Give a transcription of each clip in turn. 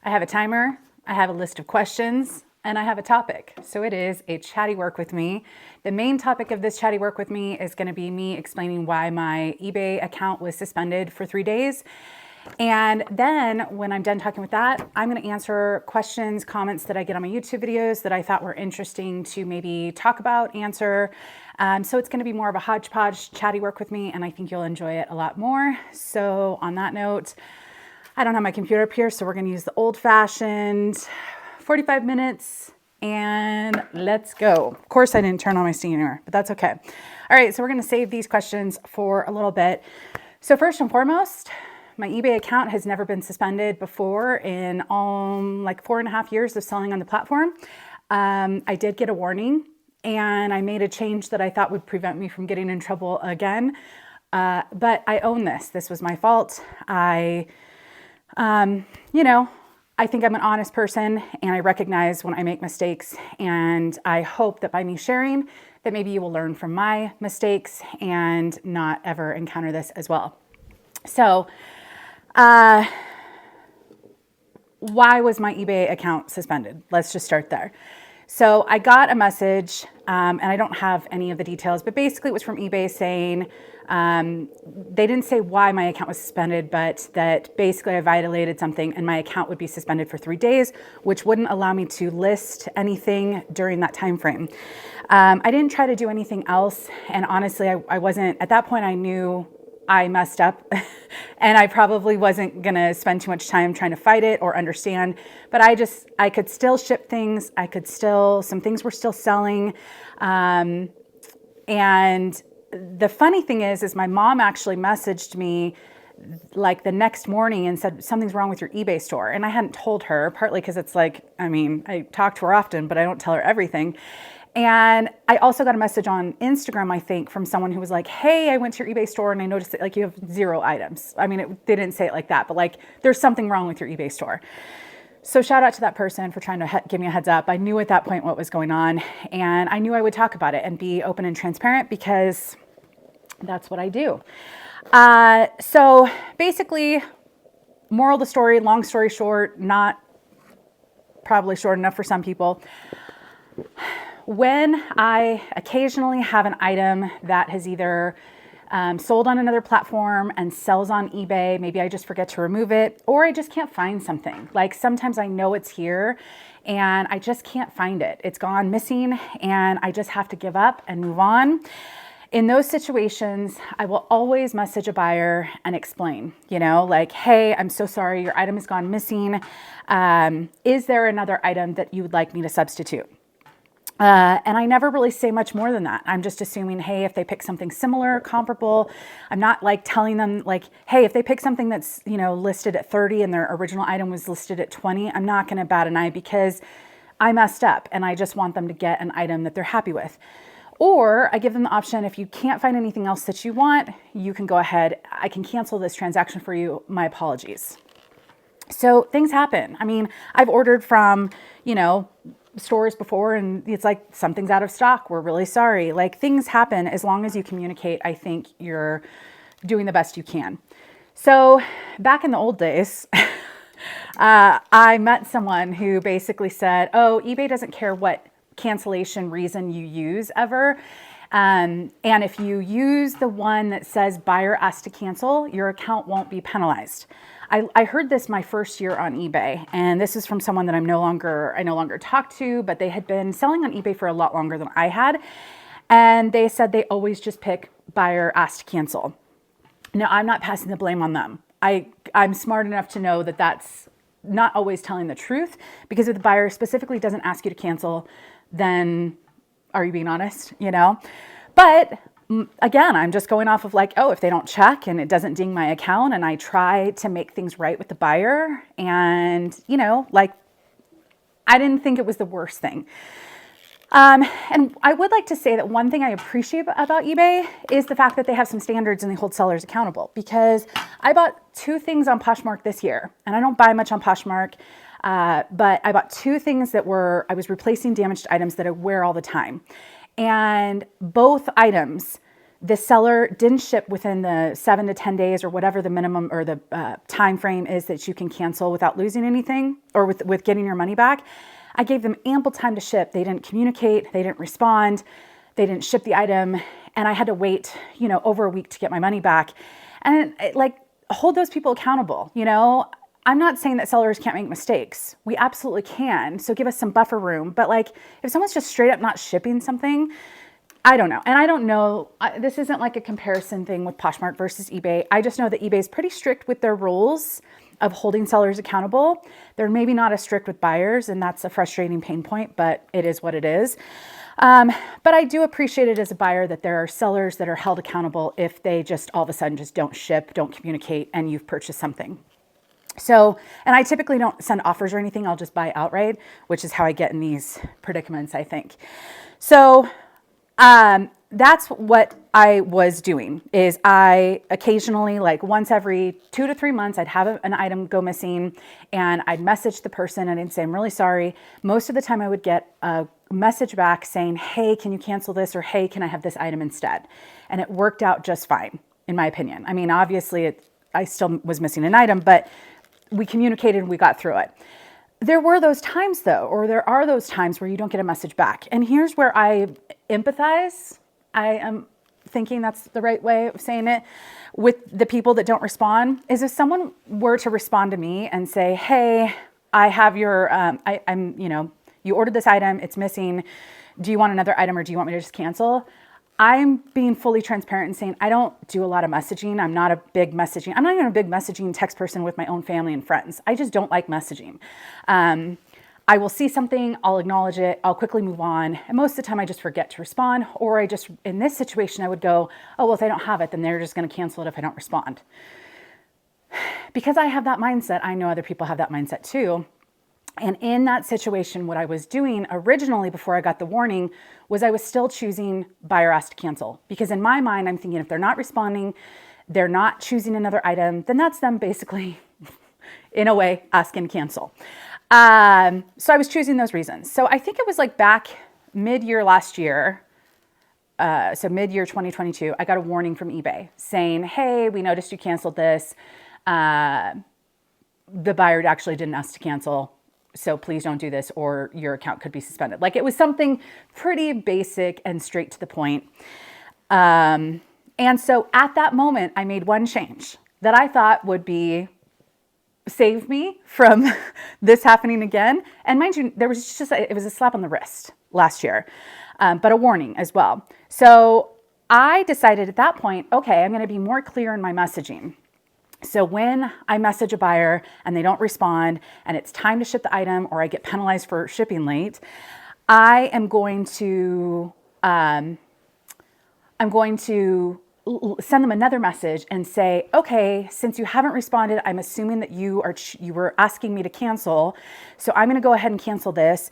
I have a timer, I have a list of questions, and I have a topic. So it is a chatty work with me. The main topic of this chatty work with me is going to be me explaining why my eBay account was suspended for 3 days. And then when I'm done talking with that, I'm going to answer questions, comments that I get on my YouTube videos that I thought were interesting to maybe talk about, answer. So it's going to be more of a hodgepodge chatty work with me, and I think you'll enjoy it a lot more. So on that note, I don't have my computer up here, so we're going to use the old-fashioned 45 minutes, and let's go. Of course, I didn't turn on my steamer, but that's okay. All right, so we're going to save these questions for a little bit. So first and foremost, my eBay account has never been suspended before in like 4.5 years of selling on the platform. I did get a warning, and I made a change that I thought would prevent me from getting in trouble again. But I own this. This was my fault. I think I'm an honest person, and I recognize when I make mistakes, and I hope that by me sharing that maybe you will learn from my mistakes and not ever encounter this as well. So, why was my eBay account suspended? Let's just start there. So I got a message, and I don't have any of the details, but basically it was from eBay saying, they didn't say why my account was suspended, but that basically I violated something and my account would be suspended for 3 days, which wouldn't allow me to list anything during that time frame. I didn't try to do anything else, and honestly, I wasn't, at that point I knew I messed up and I probably wasn't going to spend too much time trying to fight it or understand, but I could still ship things. Some things were still selling. And the funny thing is my mom actually messaged me like the next morning and said, something's wrong with your eBay store. And I hadn't told her, partly because it's like, I talk to her often, but I don't tell her everything. And I also got a message on Instagram, I think, from someone who was like, hey, I went to your eBay store and I noticed that like you have 0 items. They didn't say it like that, but like there's something wrong with your eBay store. So shout out to that person for trying to give me a heads up. I knew at that point what was going on, and I knew I would talk about it and be open and transparent because that's what I do. So basically, moral of the story, long story short, not probably short enough for some people. When I occasionally have an item that has either sold on another platform and sells on eBay, maybe I just forget to remove it, or I just can't find something. Like sometimes I know it's here and I just can't find it. It's gone missing and I just have to give up and move on. In those situations, I will always message a buyer and explain, like, hey, I'm so sorry, your item has gone missing. Is there another item that you would like me to substitute? And I never really say much more than that. I'm just assuming, hey, if they pick something similar, comparable, I'm not like telling them like, hey, if they pick something that's, listed at 30 and their original item was listed at 20, I'm not going to bat an eye because I messed up and I just want them to get an item that they're happy with. Or I give them the option, if you can't find anything else that you want, you can go ahead. I can cancel this transaction for you. My apologies. So things happen. I've ordered from, stores before and it's like something's out of stock. We're really sorry. Like things happen. As long as you communicate, I think you're doing the best you can. So back in the old days, I met someone who basically said, oh, eBay doesn't care what cancellation reason you use ever. And if you use the one that says buyer asked to cancel, your account won't be penalized. I heard this my first year on eBay, and this is from someone that I no longer talk to, but they had been selling on eBay for a lot longer than I had. And they said they always just pick buyer asked to cancel. Now, I'm not passing the blame on them. I'm smart enough to know that that's not always telling the truth, because if the buyer specifically doesn't ask you to cancel, then are you being honest? But again, I'm just going off of like, oh, if they don't check and it doesn't ding my account, and I try to make things right with the buyer, and like I didn't think it was the worst thing. And I would like to say that one thing I appreciate about eBay is the fact that they have some standards and they hold sellers accountable, because I bought 2 things on Poshmark this year, and I don't buy much on Poshmark, but I bought 2 things I was replacing damaged items that I wear all the time. And both items, the seller didn't ship within the 7 to 10 days or whatever the minimum or the time frame is that you can cancel without losing anything or with getting your money back, I gave them ample time to ship. They didn't communicate, they didn't respond, they didn't ship the item, and I had to wait, over a week to get my money back. And hold those people accountable. I'm not saying that sellers can't make mistakes. We absolutely can. So give us some buffer room. But if someone's just straight up not shipping something, I don't know. And I don't know, this isn't like a comparison thing with Poshmark versus eBay. I just know that eBay is pretty strict with their rules of holding sellers accountable. They're maybe not as strict with buyers, and that's a frustrating pain point, but it is what it is. But I do appreciate it as a buyer that there are sellers that are held accountable if they just all of a sudden just don't ship, don't communicate, and you've purchased something. So, and I typically don't send offers or anything. I'll just buy outright, which is how I get in these predicaments, I think. So, that's what I was doing is I occasionally, once every 2 to 3 months, I'd have an item go missing and I'd message the person and I'd say, I'm really sorry. Most of the time I would get a message back saying, hey, can you cancel this? Or, hey, can I have this item instead? And it worked out just fine, in my opinion. I mean, obviously I still was missing an item, but we communicated and we got through it. There were those times though, or there are those times where you don't get a message back. And here's where I empathize. I am thinking that's the right way of saying it with the people that don't respond is if someone were to respond to me and say, hey, I have your, you ordered this item, it's missing. Do you want another item or do you want me to just cancel? I'm being fully transparent and saying I don't do a lot of messaging. I'm not even a big messaging text person with my own family and friends. I just don't like messaging. I will see something, I'll acknowledge it, I'll quickly move on. And most of the time I just forget to respond, or in this situation, I would go, oh, well, if I don't have it, then they're just going to cancel it if I don't respond. Because I have that mindset, I know other people have that mindset too. And in that situation, what I was doing originally before I got the warning was I was still choosing buyer asked to cancel. Because in my mind, I'm thinking if they're not responding, they're not choosing another item, then that's them basically, in a way, asking to cancel. So I was choosing those reasons. So I think it was back mid-year last year, so mid-year 2022, I got a warning from eBay saying, hey, we noticed you canceled this. The buyer actually didn't ask to cancel. So please don't do this or your account could be suspended. It was something pretty basic and straight to the point. And so at that moment, I made one change that I thought would save me from this happening again. And mind you, it was a slap on the wrist last year, but a warning as well. So I decided at that point, okay, I'm going to be more clear in my messaging. So when I message a buyer and they don't respond and it's time to ship the item or I get penalized for shipping late, I'm going to send them another message and say, okay, since you haven't responded, I'm assuming that you were asking me to cancel. So I'm going to go ahead and cancel this.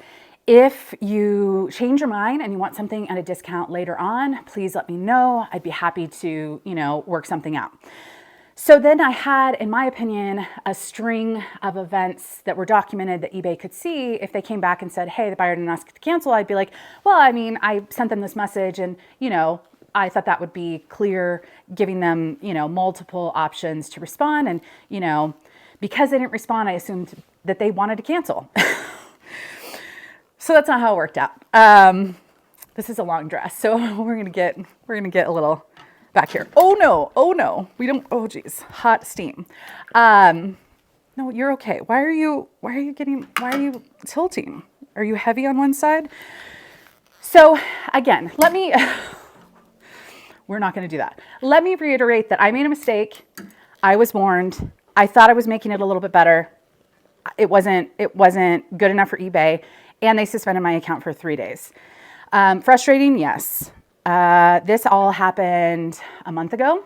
If you change your mind and you want something at a discount later on, please let me know. I'd be happy to, work something out. So then I had, in my opinion, a string of events that were documented that eBay could see. If they came back and said, hey, the buyer didn't ask to cancel, I'd be like, well, I sent them this message and, I thought that would be clear, giving them, multiple options to respond. And, because they didn't respond, I assumed that they wanted to cancel. So that's not how it worked out. This is a long dress, so we're gonna get a little back here. Oh no, we don't. Oh geez, hot steam. No, you're okay. Why are you tilting? Are you heavy on one side? So again, we're not going to do that. Let me reiterate that I made a mistake. I was warned. I thought I was making it a little bit better. It wasn't good enough for eBay, and they suspended my account for 3 days. Frustrating, yes. This all happened a month ago,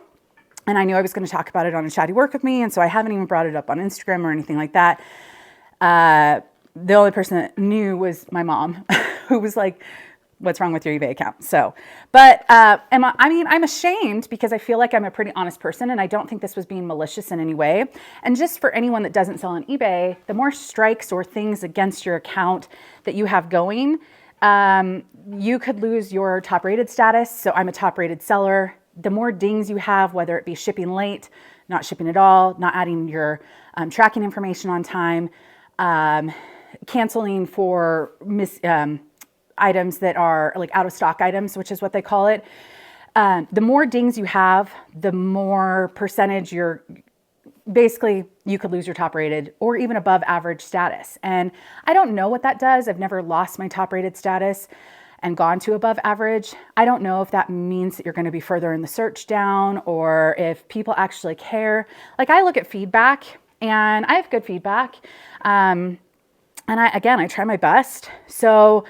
and I knew I was going to talk about it on a Chatty Work with me, and so I haven't even brought it up on Instagram or anything like that. The only person that knew was my mom, who was like, what's wrong with your eBay account? So, but I'm ashamed because I feel like I'm a pretty honest person and I don't think this was being malicious in any way. And just for anyone that doesn't sell on eBay, the more strikes or things against your account that you have going, you could lose your top rated status. So I'm a top rated seller. the more dings you have, whether it be shipping late, not shipping at all, not adding your tracking information on time, canceling for items that are like out of stock items, which is what they call it. The more dings you have, the more percentage basically you could lose your top rated or even above average status. And I don't know what that does. I've never lost my top rated status and gone to above average. I don't know if that means that you're going to be further in the search down or if people actually care. Like, I look at feedback and I have good feedback. And I try my best. So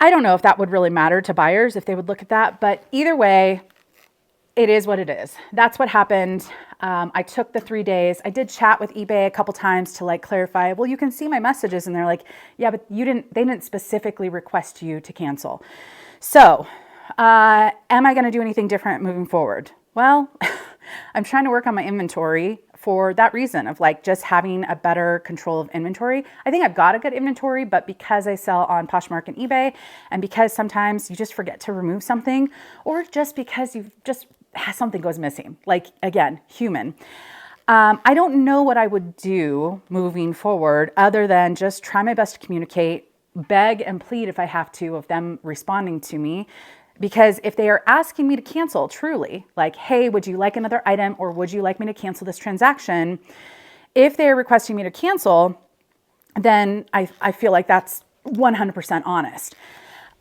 I don't know if that would really matter to buyers, if they would look at that, but either way, it is what it is. That's what happened. I took the 3 days. I did chat with eBay a couple times to like clarify, well, you can see my messages. And they're like, yeah, but they didn't specifically request you to cancel. So am I going to do anything different moving forward? Well, I'm trying to work on my inventory for that reason of like just having a better control of inventory. I think I've got a good inventory, but because I sell on Poshmark and eBay, and because sometimes you just forget to remove something, or just because something goes missing, like, again, human. I don't know what I would do moving forward other than just try my best to communicate, beg and plead if I have to of them responding to me. Because if they are asking me to cancel truly, like, hey, would you like another item or would you like me to cancel this transaction? If they're requesting me to cancel, then I feel like that's 100% honest.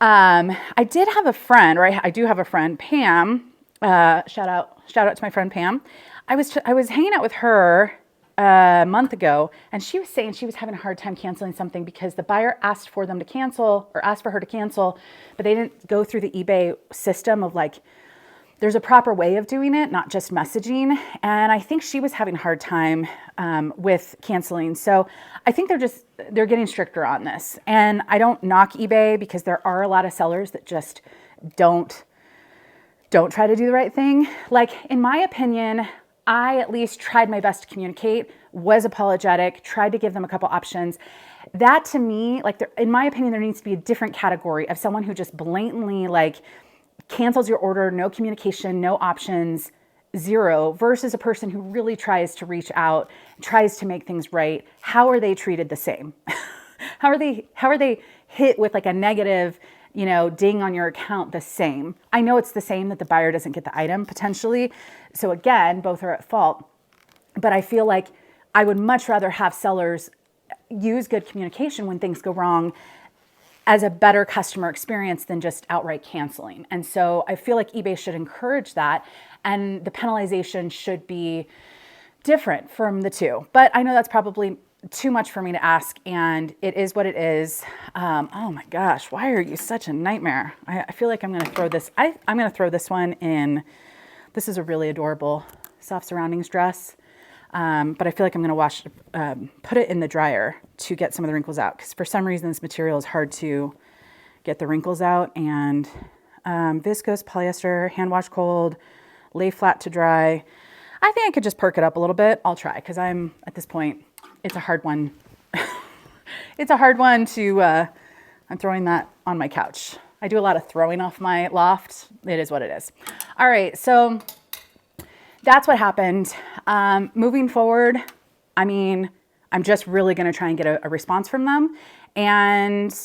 I did have a friend, or I do have a friend, Pam. Shout out to my friend Pam. I was hanging out with her a month ago, and she was saying she was having a hard time canceling something because the buyer asked for them to cancel or asked for her to cancel, but they didn't go through the eBay system of like, there's a proper way of doing it, not just messaging. And I think she was having a hard time with canceling. So I think they're getting stricter on this. And I don't knock eBay because there are a lot of sellers that just don't try to do the right thing. Like, in my opinion, I at least tried my best to communicate, was apologetic, tried to give them a couple options. That to me, like, in my opinion, there needs to be a different category of someone who just blatantly like cancels your order, no communication, no options, zero, versus a person who really tries to reach out, tries to make things right. How are they treated the same? How are they hit with like a negative, ding on your account the same? I know it's the same that the buyer doesn't get the item potentially. So again, both are at fault. But I feel like I would much rather have sellers use good communication when things go wrong as a better customer experience than just outright canceling. And so I feel like eBay should encourage that, and the penalization should be different from the two. But I know that's probably too much for me to ask, and it is what it is. Oh my gosh, why are you such a nightmare? I feel like I'm going to throw this. I'm going to throw this one in. This is a really adorable soft surroundings dress, but I feel like I'm going to put it in the dryer to get some of the wrinkles out, because for some reason this material is hard to get the wrinkles out. And viscose polyester, hand wash cold, lay flat to dry. I think I could just perk it up a little bit. I'll try, because I'm at this point. It's a hard one. It's a hard one to, I'm throwing that on my couch. I do a lot of throwing off my loft. It is what it is. All right, so that's what happened. Moving forward, I mean, I'm just really going to try and get a response from them. And,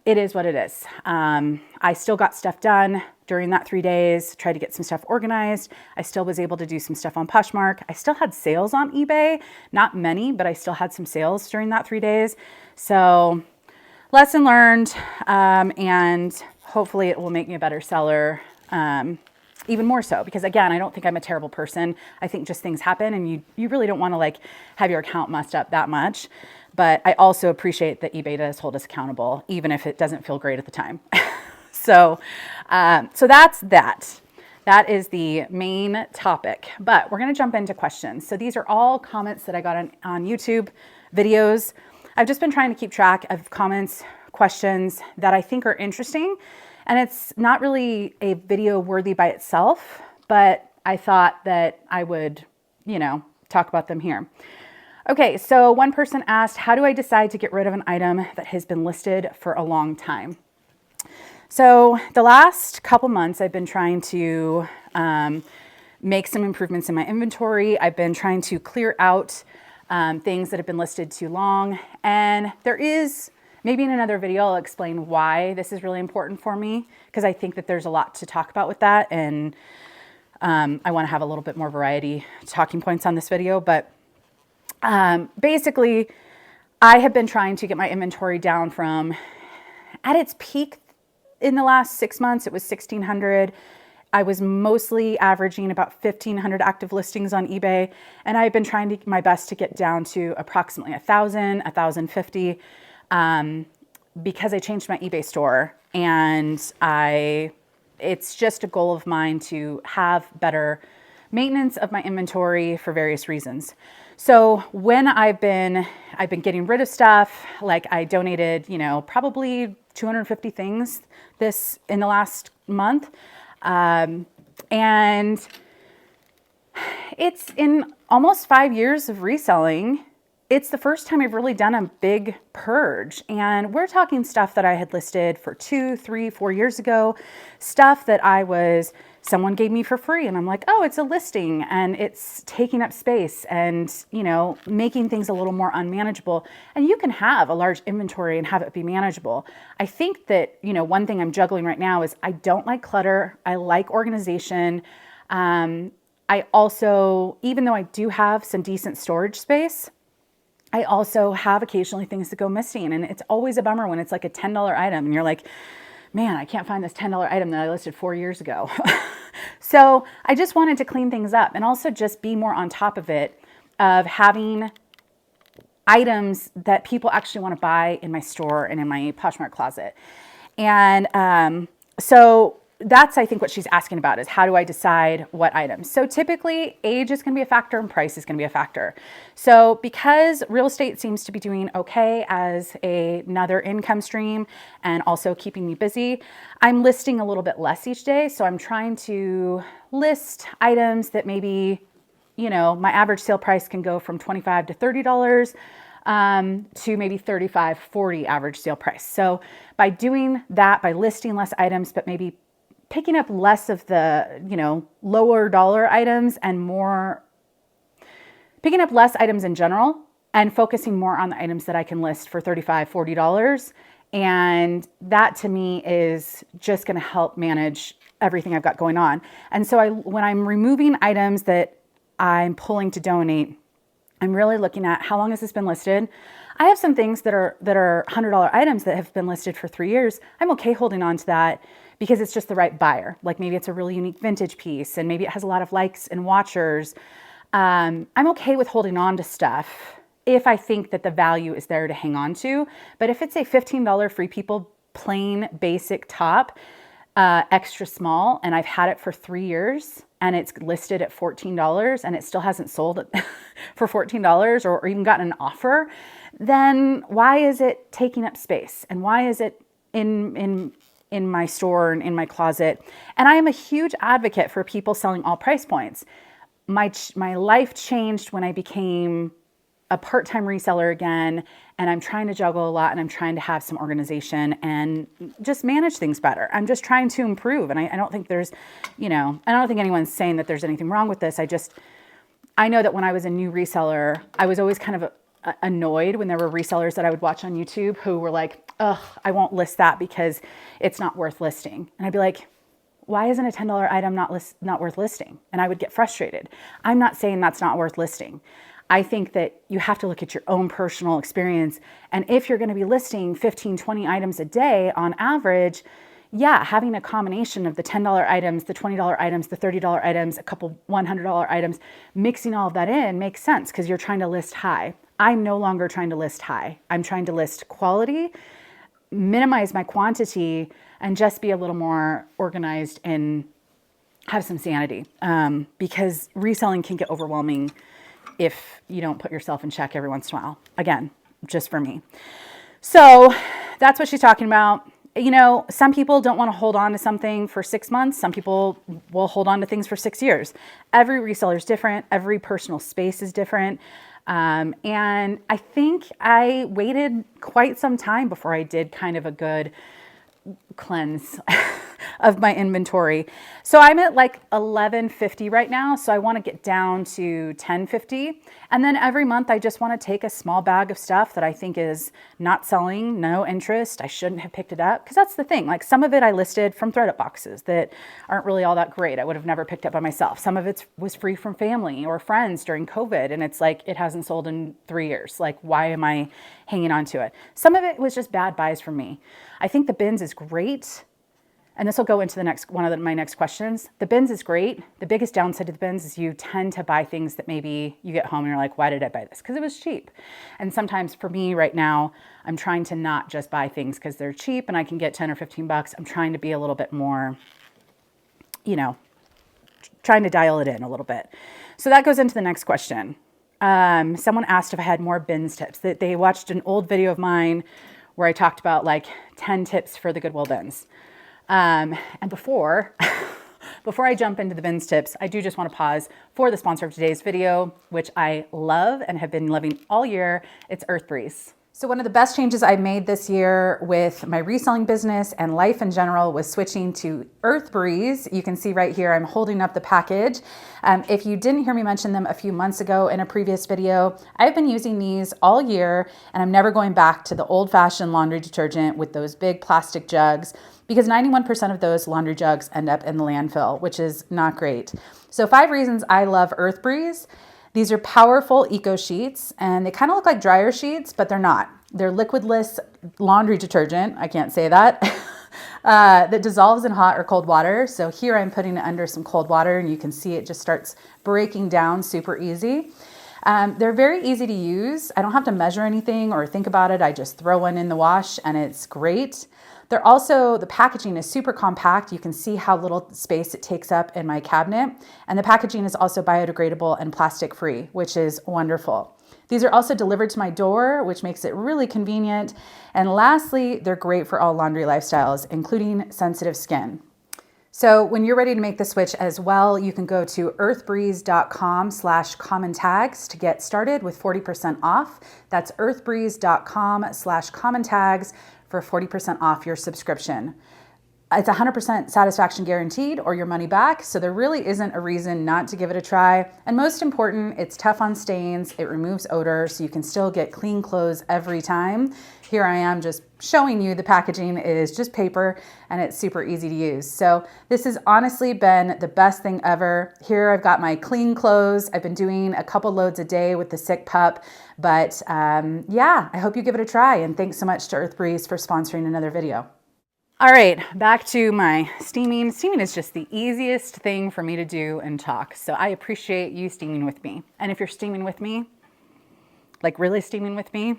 it is what it is. I still got stuff done during that 3 days, tried to get some stuff organized. I still was able to do some stuff on Poshmark. I still had sales on eBay, not many, but I still had some sales during that 3 days. So lesson learned, and hopefully it will make me a better seller, even more so, because again, I don't think I'm a terrible person. I think just things happen, and you really don't want to like have your account messed up that much. But I also appreciate that eBay does hold us accountable, even if it doesn't feel great at the time. So that's that. That is the main topic. But we're going to jump into questions. So these are all comments that I got on YouTube videos. I've just been trying to keep track of comments, questions that I think are interesting. And it's not really a video worthy by itself, but I thought that I would, talk about them here. Okay, so one person asked, how do I decide to get rid of an item that has been listed for a long time? So the last couple months, I've been trying to make some improvements in my inventory. I've been trying to clear out things that have been listed too long. And there is, maybe in another video, I'll explain why this is really important for me, because I think that there's a lot to talk about with that. And I want to have a little bit more variety talking points on this video. But basically, I have been trying to get my inventory down from, at its peak in the last 6 months, it was 1,600. I was mostly averaging about 1,500 active listings on eBay. And I've been trying to my best to get down to approximately 1,000, 1,050, because I changed my eBay store. And it's just a goal of mine to have better maintenance of my inventory for various reasons. So when I've been getting rid of stuff, like I donated, probably 250 things in the last month. And it's in almost 5 years of reselling. It's the first time I've really done a big purge. And we're talking stuff that I had listed for 2, 3, 4 years ago, stuff that someone gave me for free. And I'm like, oh, it's a listing and it's taking up space and, making things a little more unmanageable. And you can have a large inventory and have it be manageable. I think that, one thing I'm juggling right now is I don't like clutter. I like organization. I also, even though I do have some decent storage space, I also have occasionally things that go missing. And it's always a bummer when it's like a $10 item and you're like, man, I can't find this $10 item that I listed 4 years ago. So I just wanted to clean things up and also just be more on top of it, of having items that people actually want to buy in my store and in my Poshmark closet. And so that's, I think, what she's asking about is how do I decide what items? So typically age is going to be a factor and price is going to be a factor. So because real estate seems to be doing okay as another income stream and also keeping me busy, I'm listing a little bit less each day. So I'm trying to list items that maybe, my average sale price can go from $25 to $30 to maybe $35, $40 average sale price. So by doing that, by listing less items, but maybe picking up less of the, lower dollar items and picking up less items in general and focusing more on the items that I can list for $35, $40. And that to me is just going to help manage everything I've got going on. And so when I'm removing items that I'm pulling to donate, I'm really looking at how long has this been listed. I have some things that are $100 items that have been listed for 3 years. I'm okay holding on to that because it's just the right buyer. Like maybe it's a really unique vintage piece and maybe it has a lot of likes and watchers. I'm okay with holding on to stuff if I think that the value is there to hang on to. But if it's a $15 Free People plain basic top, extra small, and I've had it for 3 years and it's listed at $14 and it still hasn't sold for $14 or even gotten an offer, then why is it taking up space? And why is it in my store and in my closet? And I am a huge advocate for people selling all price points. My life changed when I became a part-time reseller again, and I'm trying to juggle a lot and I'm trying to have some organization and just manage things better. I'm just trying to improve. And I don't think there's, I don't think anyone's saying that there's anything wrong with this. I know that when I was a new reseller, I was always kind of annoyed when there were resellers that I would watch on YouTube who were like, ugh, I won't list that because it's not worth listing. And I'd be like, why isn't a $10 item not worth listing? And I would get frustrated. I'm not saying that's not worth listing. I think that you have to look at your own personal experience. And if you're going to be listing 15, 20 items a day on average, yeah, having a combination of the $10 items, the $20 items, the $30 items, a couple $100 items, mixing all of that in makes sense because you're trying to list high. I'm no longer trying to list high. I'm trying to list quality, minimize my quantity, and just be a little more organized and have some sanity, because reselling can get overwhelming if you don't put yourself in check every once in a while. Again, just for me. So that's what she's talking about. Some people don't want to hold on to something for 6 months. Some people will hold on to things for 6 years. Every reseller is different. Every personal space is different. And I think I waited quite some time before I did kind of a good cleanse of my inventory. So I'm at like 1150 right now. So I want to get down to 1050. And then every month I just want to take a small bag of stuff that I think is not selling, no interest. I shouldn't have picked it up. Because that's the thing. Like some of it I listed from ThredUp boxes that aren't really all that great. I would have never picked up by myself. Some of it was free from family or friends during COVID. And it's like, it hasn't sold in 3 years. Like, why am I hanging on to it? Some of it was just bad buys for me. I think the bins is great. And this will go into the next one of my next questions. The bins is great. The biggest downside to the bins is you tend to buy things that maybe you get home and you're like, why did I buy this? Because it was cheap. And sometimes for me right now, I'm trying to not just buy things because they're cheap and I can get 10 or 15 bucks. I'm trying to be a little bit more, you know, trying to dial it in a little bit. So that goes into the next question. Someone asked if I had more bins tips. That they watched an old video of mine where I talked about like 10 tips for the Goodwill bins. And before I jump into the bins tips, I do just want to pause for the sponsor of today's video, which I love and have been loving all year. It's Earthbreeze. So one of the best changes I made this year with my reselling business and life in general was switching to Earthbreeze. You can see right here, I'm holding up the package. If you didn't hear me mention them a few months ago in a previous video, I've been using these all year and I'm never going back to the old-fashioned laundry detergent with those big plastic jugs because 91% of those laundry jugs end up in the landfill, which is not great. So 5 reasons I love Earthbreeze. These are powerful eco sheets and they kind of look like dryer sheets, but they're not. They're liquidless laundry detergent. I can't say that. That dissolves in hot or cold water. So here I'm putting it under some cold water and you can see it just starts breaking down super easy. They're very easy to use. I don't have to measure anything or think about it. I just throw one in the wash and it's great. They're also, the packaging is super compact. You can see how little space it takes up in my cabinet. And the packaging is also biodegradable and plastic free, which is wonderful. These are also delivered to my door, which makes it really convenient. And lastly, they're great for all laundry lifestyles, including sensitive skin. So when you're ready to make the switch as well, you can go to earthbreeze.com/COMMONTAGS to get started with 40% off. That's earthbreeze.com/COMMONTAGS for 40% off your subscription. It's 100% satisfaction guaranteed or your money back, so there really isn't a reason not to give it a try. And most important, it's tough on stains, it removes odor, so you can still get clean clothes every time. Here I am just showing you the packaging is just paper and it's super easy to use. So this has honestly been the best thing ever. Here I've got my clean clothes. I've been doing a couple loads a day with the sick pup, but yeah, I hope you give it a try. And thanks so much to Earthbreeze for sponsoring another video. All right, back to my steaming. Steaming is just the easiest thing for me to do and talk. So I appreciate you steaming with me. And if you're steaming with me, like really steaming with me,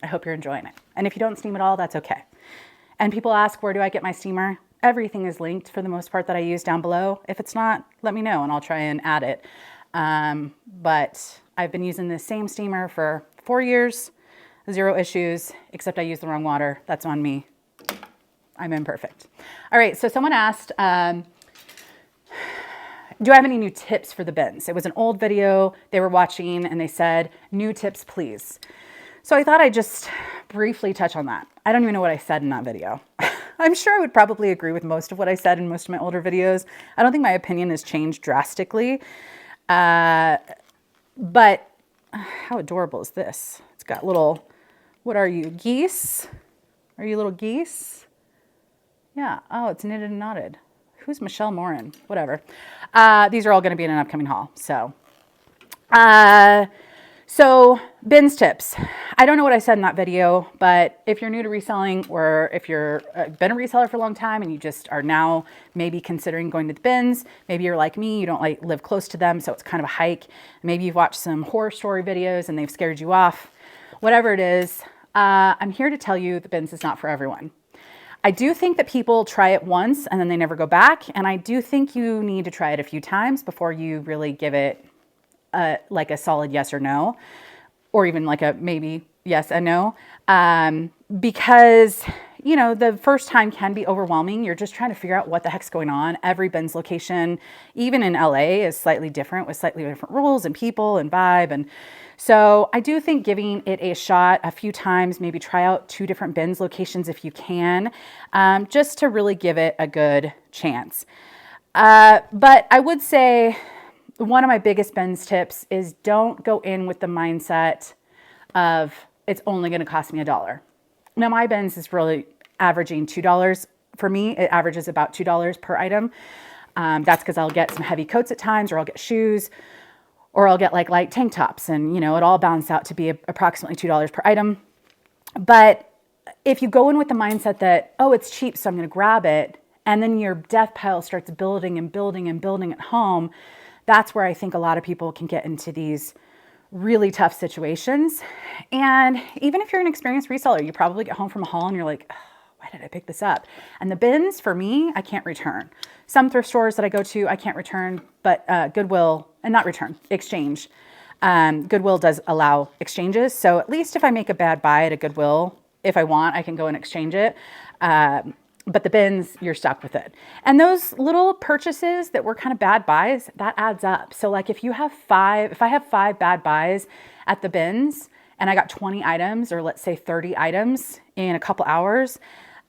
I hope you're enjoying it. And if you don't steam at all, that's okay. And people ask, where do I get my steamer? Everything is linked for the most part that I use down below. If it's not, let me know and I'll try and add it. But I've been using the same steamer for 4 years, 0 issues, except I used the wrong water. That's on me. I'm imperfect. All right, so someone asked, do I have any new tips for the bins? It was an old video they were watching and they said, new tips, please. So I thought I'd just briefly touch on that. I don't even know what I said in that video. I'm sure I would probably agree with most of what I said in most of my older videos. I don't think my opinion has changed drastically. But how adorable is this? It's got little, what are you, geese? Are you little geese? Yeah. Oh, it's knitted and knotted. Who's Michelle Morin? Whatever. These are all going to be in an upcoming haul. So bins tips. I don't know what I said in that video, but if you're new to reselling or if you're been a reseller for a long time and you just are now maybe considering going to the bins, maybe you're like me, you don't like live close to them, so it's kind of a hike. Maybe you've watched some horror story videos and they've scared you off. Whatever it is, I'm here to tell you the bins is not for everyone. I do think that people try it once and then they never go back. And I do think you need to try it a few times before you really give it like a solid yes or no, or even like a maybe yes and no. Because, you know, the first time can be overwhelming. You're just trying to figure out what the heck's going on. Every bins location, even in LA, is slightly different with slightly different rules and people and vibe. And So I do think giving it a shot a few times, maybe try out 2 different bins locations if you can, just to really give it a good chance. But I would say one of my biggest bins tips is don't go in with the mindset of it's only going to cost me $1. Now my bins is really averaging $2. For me, it averages about $2 per item. That's because I'll get some heavy coats at times, or I'll get shoes, or I'll get like light tank tops, and it all balances out to be approximately $2 per item. But if you go in with the mindset that, oh, it's cheap, so I'm going to grab it, and then your death pile starts building and building and building at home, that's where I think a lot of people can get into these really tough situations. And even if you're an experienced reseller, you probably get home from a haul and you're like, oh, why did I pick this up? And the bins, for me, I can't return. Some thrift stores that I go to, I can't return, but Goodwill, and not return, exchange. Goodwill does allow exchanges. So at least if I make a bad buy at a Goodwill, if I want, I can go and exchange it. But the bins, you're stuck with it. And those little purchases that were kind of bad buys, that adds up. So like if I have 5 bad buys at the bins and I got 20 items, or let's say 30 items in a couple hours,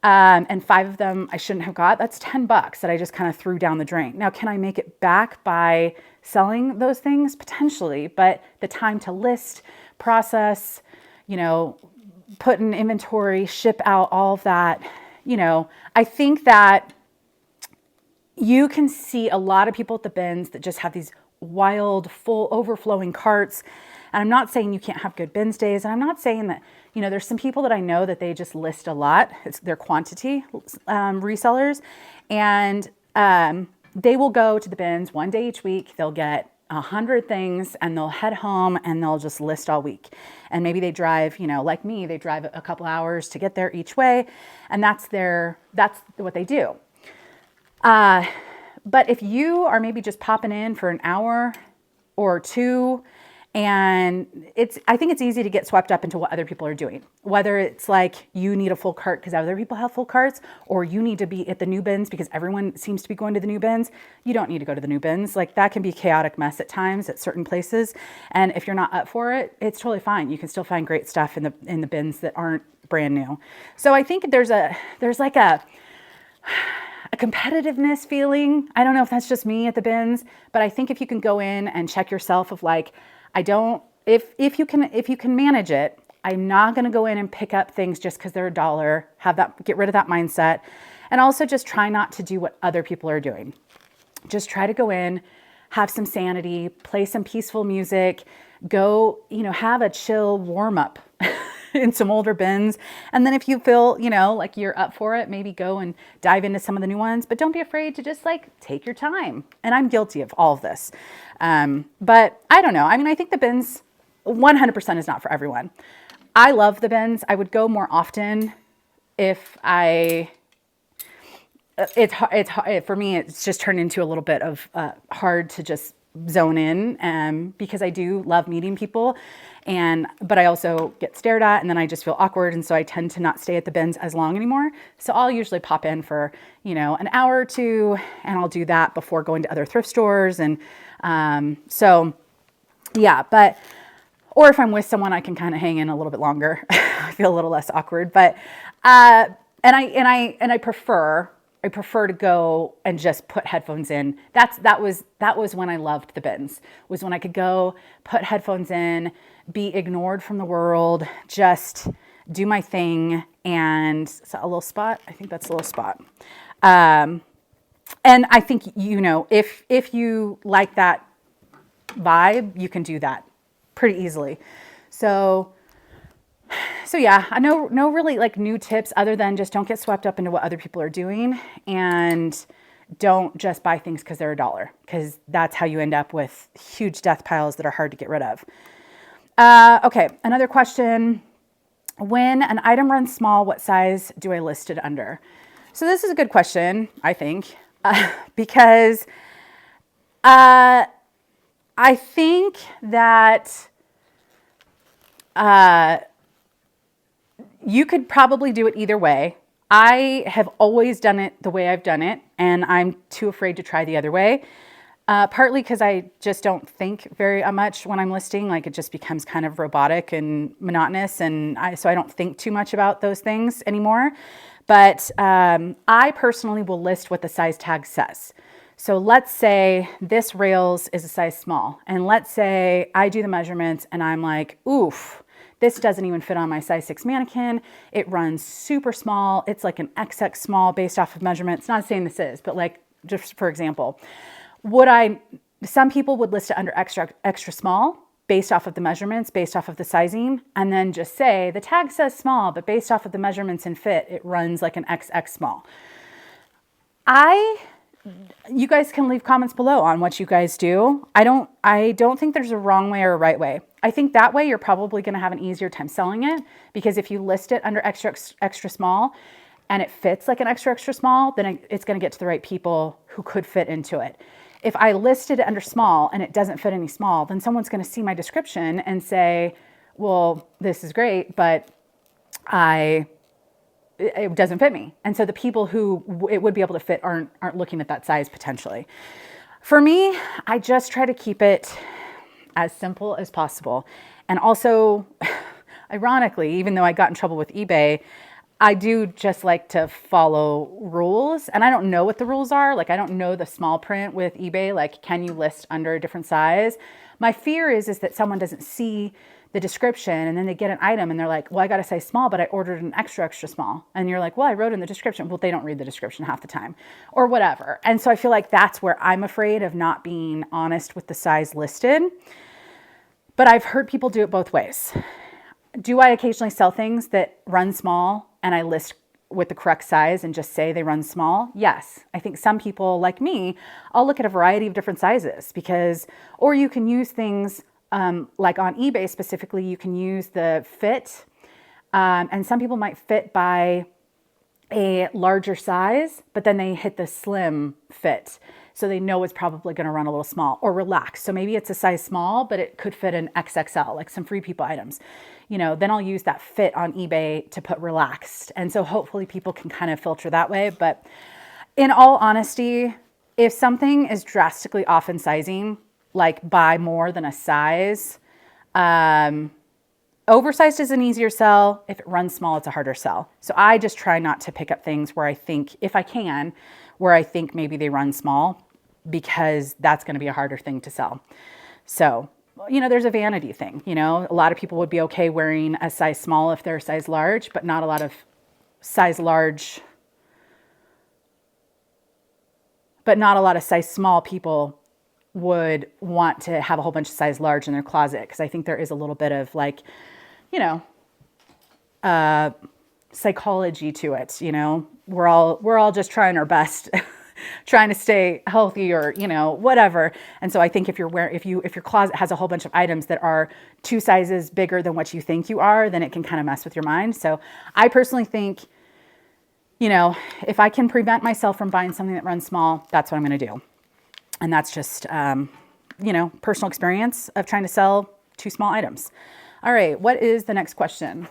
and 5 of them I shouldn't have got, that's $10 that I just kind of threw down the drain. Now, can I make it back by selling those things? Potentially, but the time to list, process, put in inventory, ship out, all of that, I think that you can see a lot of people at the bins that just have these wild, full, overflowing carts. And I'm not saying you can't have good bins days. And I'm not saying that, there's some people that I know that they just list a lot. It's their quantity resellers. And they will go to the bins one day each week. They'll get 100 things and they'll head home and they'll just list all week. And maybe they drive, like me, they drive a couple hours to get there each way. And that's what they do. But if you are maybe just popping in for an hour or 2, and I think it's easy to get swept up into what other people are doing. Whether it's like you need a full cart because other people have full carts, or you need to be at the new bins because everyone seems to be going to the new bins. You don't need to go to the new bins. Like that can be a chaotic mess at times at certain places. And if you're not up for it, it's totally fine. You can still find great stuff in the bins that aren't brand new. So I think there's like a competitiveness feeling. I don't know if that's just me at the bins, but I think if you can go in and check yourself of like, if you can manage it, I'm not going to go in and pick up things just because they're $1, get rid of that mindset. And also just try not to do what other people are doing. Just try to go in, have some sanity, play some peaceful music, go, have a chill warm up in some older bins. And then if you feel, like you're up for it, maybe go and dive into some of the new ones, but don't be afraid to just like take your time. And I'm guilty of all of this. But I don't know. I mean, I think the bins 100% is not for everyone. I love the bins. I would go more often if for me, it's just turned into a little bit of hard to just zone in because I do love meeting people, but I also get stared at and then I just feel awkward, and so I tend to not stay at the bins as long anymore. So I'll usually pop in for an hour or 2, and I'll do that before going to other thrift stores, and so yeah. But or if I'm with someone, I can kind of hang in a little bit longer. I feel a little less awkward, but and I prefer to go and just put headphones in. That was when I loved the bins, was when I could go put headphones in, be ignored from the world, just do my thing. And is that a little spot? I think that's a little spot. And I think, if you like that vibe, you can do that pretty easily. So yeah, I know no really like new tips other than just don't get swept up into what other people are doing, and don't just buy things because they're $1, because that's how you end up with huge death piles that are hard to get rid of. Okay, another question. When an item runs small, what size do I list it under? So this is a good question, I think, because I think that you could probably do it either way. I have always done it the way I've done it, and I'm too afraid to try the other way. Partly because I just don't think very much when I'm listing, like it just becomes kind of robotic and monotonous. And so I don't think too much about those things anymore. But I personally will list what the size tag says. So let's say this rails is a size small. And let's say I do the measurements and I'm like, oof, this doesn't even fit on my size 6 mannequin. It runs super small. It's like an XX small based off of measurements. Not saying this is, but like just for example. Some people would list it under extra small based off of the measurements, based off of the sizing, and then just say the tag says small, but based off of the measurements and fit, it runs like an XX small. You guys can leave comments below on what you guys do. I don't think there's a wrong way or a right way. I think that way you're probably going to have an easier time selling it, because if you list it under extra small and it fits like an extra small, then it's going to get to the right people who could fit into it. If I listed it under small and it doesn't fit any small, then someone's going to see my description and say, well, this is great, but it doesn't fit me. And so the people who it would be able to fit aren't looking at that size potentially. For me, I just try to keep it as simple as possible. And also, ironically, even though I got in trouble with eBay, I do just like to follow rules, and I don't know what the rules are. Like, I don't know the small print with eBay. Like, can you list under a different size? My fear is that someone doesn't see the description and then they get an item and they're like, well, I got a size small, but I ordered an extra small. And you're like, well, I wrote in the description. Well, they don't read the description half the time or whatever. And so I feel like that's where I'm afraid of not being honest with the size listed. But I've heard people do it both ways. Do I occasionally sell things that run small and I list with the correct size and just say they run small? Yes. I think some people like me, I'll look at a variety of different sizes or you can use things like on eBay specifically, you can use the fit. And some people might fit by a larger size, but then they hit the slim fit. So they know it's probably going to run a little small or relax. So maybe it's a size small, but it could fit an XXL, like some Free People items. Then I'll use that fit on eBay to put relaxed. And so hopefully people can kind of filter that way. But in all honesty, if something is drastically off in sizing, like by more than a size, oversized is an easier sell. If it runs small, it's a harder sell. So I just try not to pick up things where I think, if I can, where I think maybe they run small, because that's going to be a harder thing to sell. So, there's a vanity thing. A lot of people would be okay wearing a size small if they're a size large, but not a lot of size small people would want to have a whole bunch of size large in their closet, because I think there is a little bit of like, psychology to it. We're all just trying our best, trying to stay healthy or, whatever. And so I think if your closet has a whole bunch of items that are 2 sizes bigger than what you think you are, then it can kind of mess with your mind. So I personally think, if I can prevent myself from buying something that runs small, that's what I'm going to do. And that's just, personal experience of trying to sell 2 small items. All right. What is the next question?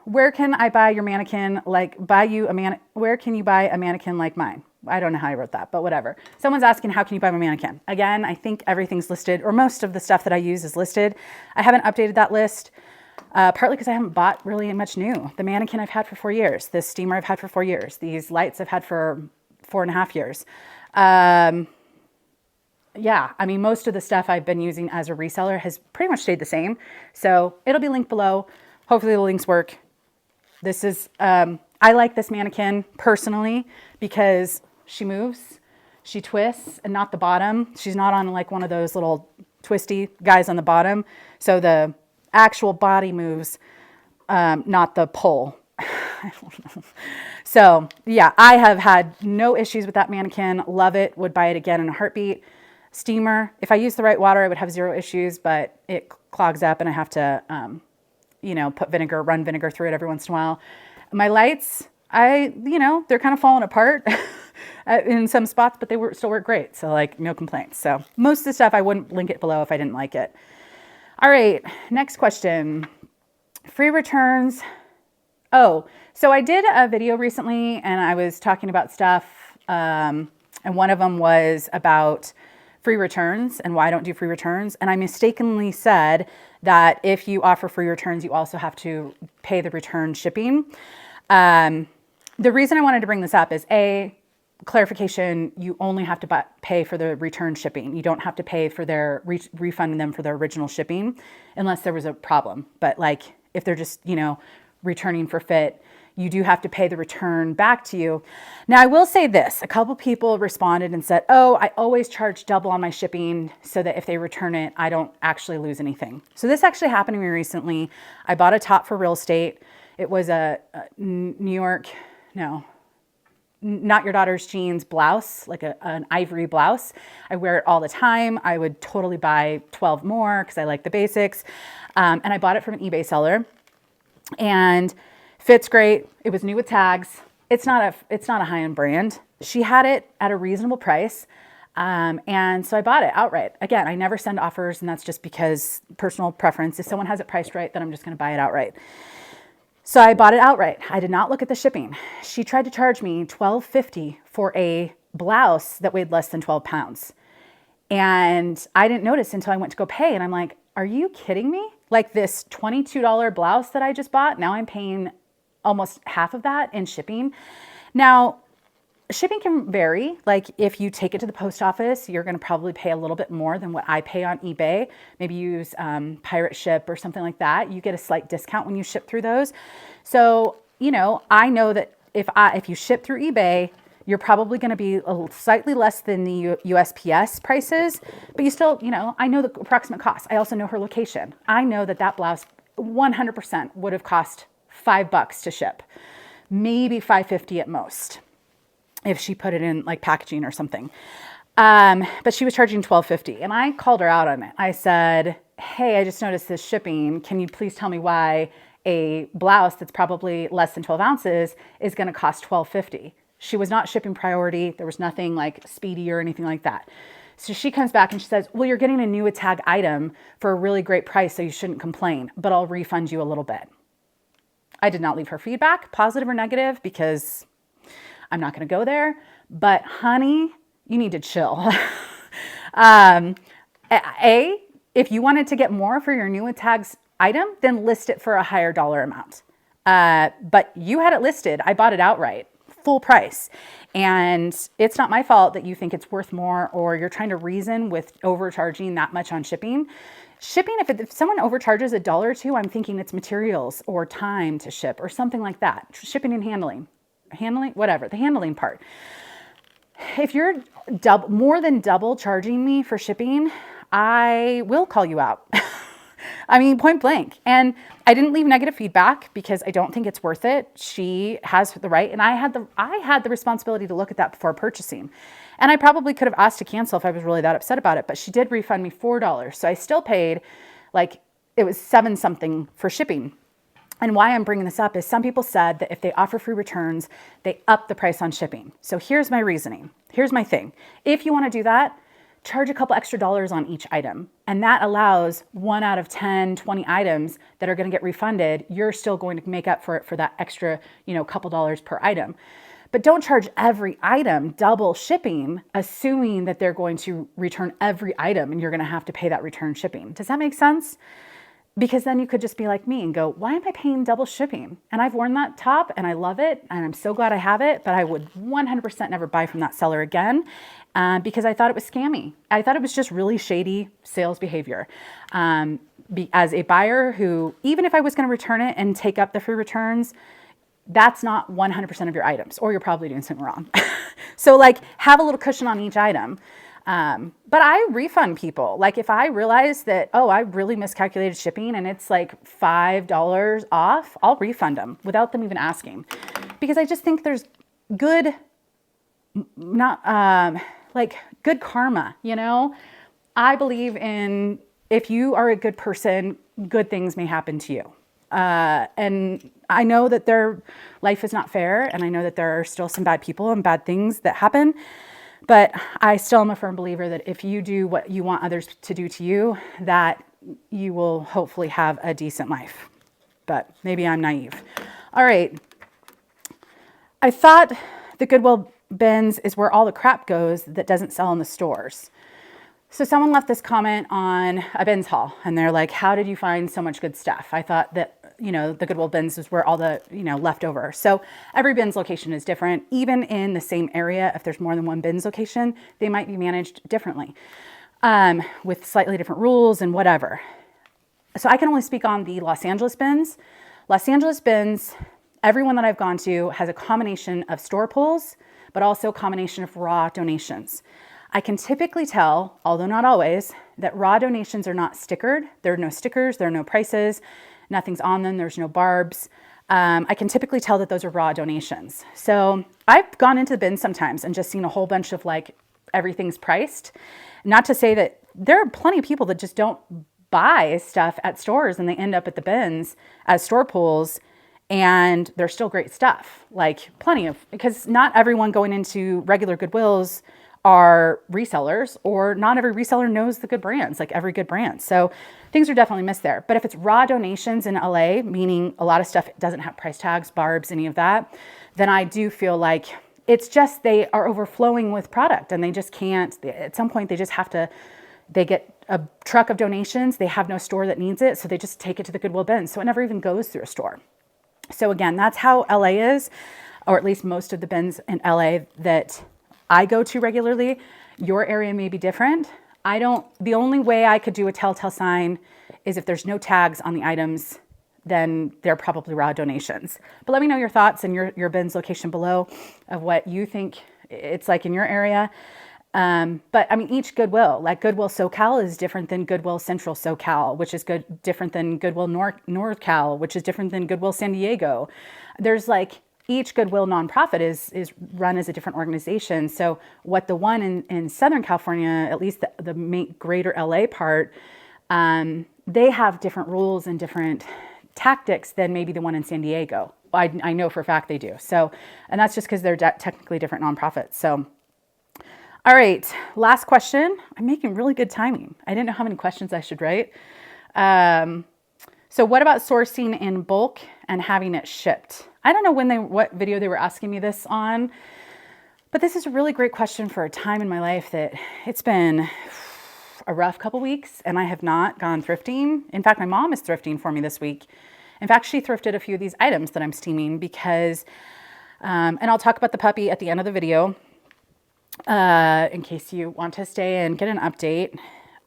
Where can I buy your mannequin? Where can you buy a mannequin like mine? I don't know how I wrote that, but whatever. Someone's asking, how can you buy my mannequin? Again, I think everything's listed, or most of the stuff that I use is listed. I haven't updated that list, partly because I haven't bought really much new. The mannequin I've had for 4 years. This steamer I've had for 4 years. These lights I've had for 4.5 years. Most of the stuff I've been using as a reseller has pretty much stayed the same. So it'll be linked below. Hopefully the links work. This is, I like this mannequin personally because she moves, she twists, and not the bottom. She's not on like one of those little twisty guys on the bottom. So the actual body moves, not the pole. I don't know. So yeah, I have had no issues with that mannequin. Love it. Would buy it again in a heartbeat. Steamer. If I use the right water, I would have 0 issues, but it clogs up and I have to, run vinegar through it every once in a while. My lights, they're kind of falling apart in some spots, but they still work great. So like no complaints. So most of the stuff I wouldn't link it below if I didn't like it. All right. Next question. Free returns. Oh, so I did a video recently and I was talking about stuff. And one of them was about free returns and why I don't do free returns. And I mistakenly said that if you offer free returns, you also have to pay the return shipping. The reason I wanted to bring this up is clarification, you only have to pay for the return shipping. You don't have to pay for their refunding them for their original shipping unless there was a problem. But like if they're just, returning for fit, you do have to pay the return back to you. Now, I will say this. A couple people responded and said, oh, I always charge double on my shipping so that if they return it, I don't actually lose anything. So this actually happened to me recently. I bought a top for real estate. It was a New York, no, not your daughter's jeans blouse, like an ivory blouse. I wear it all the time. I would totally buy 12 more because I like the basics. And I bought it from an eBay seller and fits great. It was new with tags. It's not a high-end brand. She had it at a reasonable price. And so I bought it outright. Again, I never send offers, and that's just because personal preference. If someone has it priced right, then I'm just going to buy it outright. So I bought it outright. I did not look at the shipping. She tried to charge me $12.50 for a blouse that weighed less than 12 pounds. And I didn't notice until I went to go pay. And I'm like, are you kidding me? Like this $22 blouse that I just bought, now I'm paying almost half of that in shipping. Now, shipping can vary. Like if you take it to the post office, you're going to probably pay a little bit more than what I pay on eBay. Maybe use Pirate Ship or something like that. You get a slight discount when you ship through those. So, I know that if you ship through eBay, you're probably going to be slightly less than the USPS prices, but you still, I know the approximate cost. I also know her location. I know that blouse 100% would have cost $5 to ship, maybe $5.50 at most, if she put it in like packaging or something. But she was charging $12.50, and I called her out on it. I said, hey, I just noticed this shipping. Can you please tell me why a blouse that's probably less than 12 ounces is going to cost $12.50? She was not shipping priority. There was nothing like speedy or anything like that. So she comes back and she says, well, you're getting a new with tag item for a really great price, so you shouldn't complain, but I'll refund you a little bit. I did not leave her feedback, positive or negative, because I'm not going to go there. But honey, you need to chill. If you wanted to get more for your new with tags item, then list it for a higher dollar amount. But you had it listed. I bought it outright, full price. And it's not my fault that you think it's worth more or you're trying to reason with overcharging that much on shipping. Shipping, if someone overcharges $1 or $2, I'm thinking it's materials or time to ship or something like that. Shipping and handling, whatever, the handling part. If you're more than double charging me for shipping, I will call you out. I mean, point blank. And I didn't leave negative feedback because I don't think it's worth it. She has the right, and I had the responsibility to look at that before purchasing. And I probably could have asked to cancel if I was really that upset about it, but she did refund me $4. So I still paid it was $7 something for shipping. And why I'm bringing this up is some people said that if they offer free returns, they up the price on shipping. So here's my reasoning. Here's my thing. If you want to do that, charge a couple extra dollars on each item. And that allows 1 out of 10, 20 items that are going to get refunded. You're still going to make up for it for that extra, couple dollars per item. But don't charge every item double shipping, assuming that they're going to return every item and you're going to have to pay that return shipping. Does that make sense? Because then you could just be like me and go, why am I paying double shipping? And I've worn that top and I love it and I'm so glad I have it, but I would 100% never buy from that seller again because I thought it was scammy. I thought it was just really shady sales behavior. As a buyer who, even if I was going to return it and take up the free returns, that's not 100% of your items, or you're probably doing something wrong. So have a little cushion on each item. But I refund people. If I realize that, I really miscalculated shipping and it's $5 off, I'll refund them without them even asking, because I just think there's good, good karma, I believe in, if you are a good person, good things may happen to you. And I know that their life is not fair. And I know that there are still some bad people and bad things that happen. But I still am a firm believer that if you do what you want others to do to you, that you will hopefully have a decent life. But maybe I'm naive. All right. I thought the Goodwill bins is where all the crap goes that doesn't sell in the stores. So someone left this comment on a bins haul and they're like, how did you find so much good stuff? I thought that, you know, the Goodwill bins is where all the, you know, leftover. So every bins location is different. Even in the same area, if there's more than one bins location, they might be managed differently with slightly different rules and whatever. So I can only speak on the Los Angeles bins. Los Angeles bins, everyone that I've gone to has a combination of store pulls, but also a combination of raw donations. I can typically tell, although not always, that raw donations are not stickered. There are no stickers, there are no prices, nothing's on them, there's no barbs. I can typically tell that those are raw donations. So I've gone into the bins sometimes and just seen a whole bunch of like, everything's priced. Not to say that there are plenty of people that just don't buy stuff at stores and they end up at the bins as store pulls, and they're still great stuff. Like plenty of, because not everyone going into regular Goodwills are resellers, or not every reseller knows the good brands, like every good brand. So things are definitely missed there. But if it's raw donations in LA, meaning a lot of stuff doesn't have price tags, barbs, any of that, then I do feel like it's just they are overflowing with product and they just can't, at some point they just have to, they get a truck of donations, they have no store that needs it, so they just take it to the Goodwill bin. So it never even goes through a store. So again, that's how LA is, or at least most of the bins in LA that I go to regularly. Your area may be different. The only way I could do a telltale sign is if there's no tags on the items, then they're probably raw donations. But let me know your thoughts and your bin's location below of what you think it's like in your area. But I mean, each Goodwill, like Goodwill SoCal is different than Goodwill Central SoCal, which is different than Goodwill NorCal, which is different than Goodwill San Diego. There's like, each Goodwill nonprofit is run as a different organization. So what the one in Southern California, at least the greater LA part, they have different rules and different tactics than maybe the one in San Diego. I know for a fact they do. So, and that's just because they're technically different nonprofits. So, all right, last question. I'm making really good timing. I didn't know how many questions I should write. So what about sourcing in bulk and having it shipped? I don't know what video they were asking me this on, but this is a really great question for a time in my life that it's been a rough couple weeks and I have not gone thrifting. In fact, my mom is thrifting for me this week. In fact, she thrifted a few of these items that I'm steaming because, and I'll talk about the puppy at the end of the video in case you want to stay and get an update.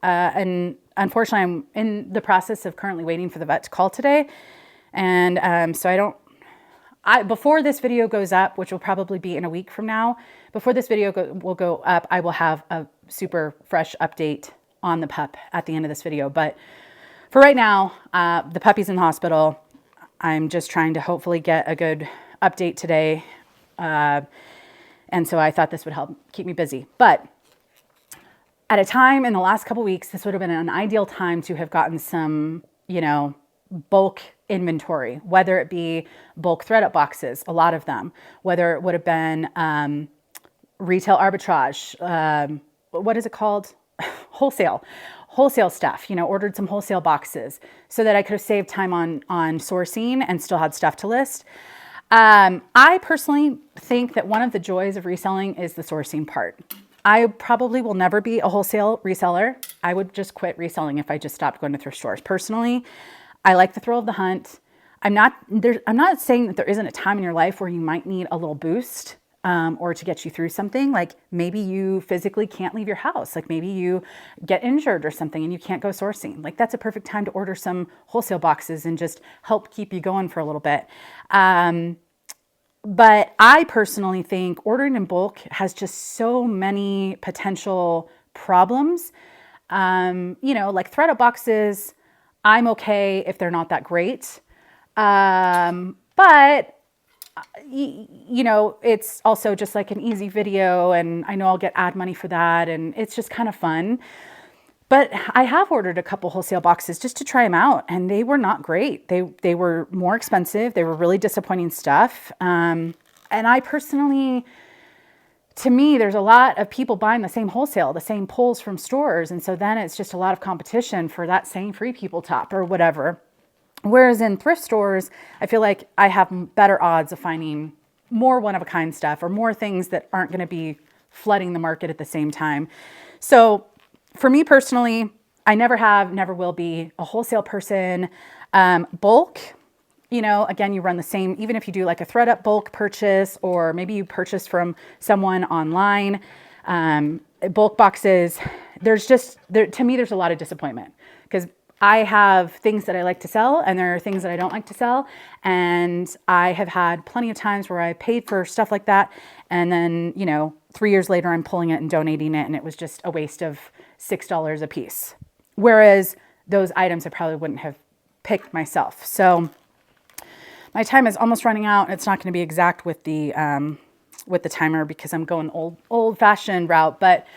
And unfortunately, I'm in the process of currently waiting for the vet to call today. And so before this video goes up, which will probably be in a week from now, before this video will go up, I will have a super fresh update on the pup at the end of this video. But for right now, the puppy's in the hospital. I'm just trying to hopefully get a good update today. And so I thought this would help keep me busy. But at a time in the last couple weeks, this would have been an ideal time to have gotten some, bulk inventory, whether it be bulk thread-up boxes, a lot of them, whether it would have been retail arbitrage, what is it called? Wholesale stuff, ordered some wholesale boxes so that I could have saved time on sourcing and still had stuff to list. I personally think that one of the joys of reselling is the sourcing part. I probably will never be a wholesale reseller. I would just quit reselling if I just stopped going to thrift stores. Personally, I like the thrill of the hunt. I'm not saying that there isn't a time in your life where you might need a little boost or to get you through something. Like maybe you physically can't leave your house. Like maybe you get injured or something and you can't go sourcing. Like that's a perfect time to order some wholesale boxes and just help keep you going for a little bit. But I personally think ordering in bulk has just so many potential problems. Like thread-up boxes, I'm okay if they're not that great. But it's also just like an easy video and I know I'll get ad money for that and it's just kind of fun. But I have ordered a couple wholesale boxes just to try them out and they were not great. They were more expensive. They were really disappointing stuff. And I personally, to me, there's a lot of people buying the same wholesale, the same pulls from stores. And so then it's just a lot of competition for that same Free People top or whatever. Whereas in thrift stores, I feel like I have better odds of finding more one-of-a-kind stuff or more things that aren't going to be flooding the market at the same time. So for me personally, I never have, never will be a wholesale person. Bulk, you know, again, you run the same, even if you do like a ThredUp bulk purchase, or maybe you purchase from someone online, bulk boxes, to me, there's a lot of disappointment because I have things that I like to sell and there are things that I don't like to sell. And I have had plenty of times where I paid for stuff like that. And then, you know, 3 years later, I'm pulling it and donating it. And it was just a waste of $6 a piece. Whereas those items I probably wouldn't have picked myself. So my time is almost running out. It's not going to be exact with the timer because I'm going old fashioned route, but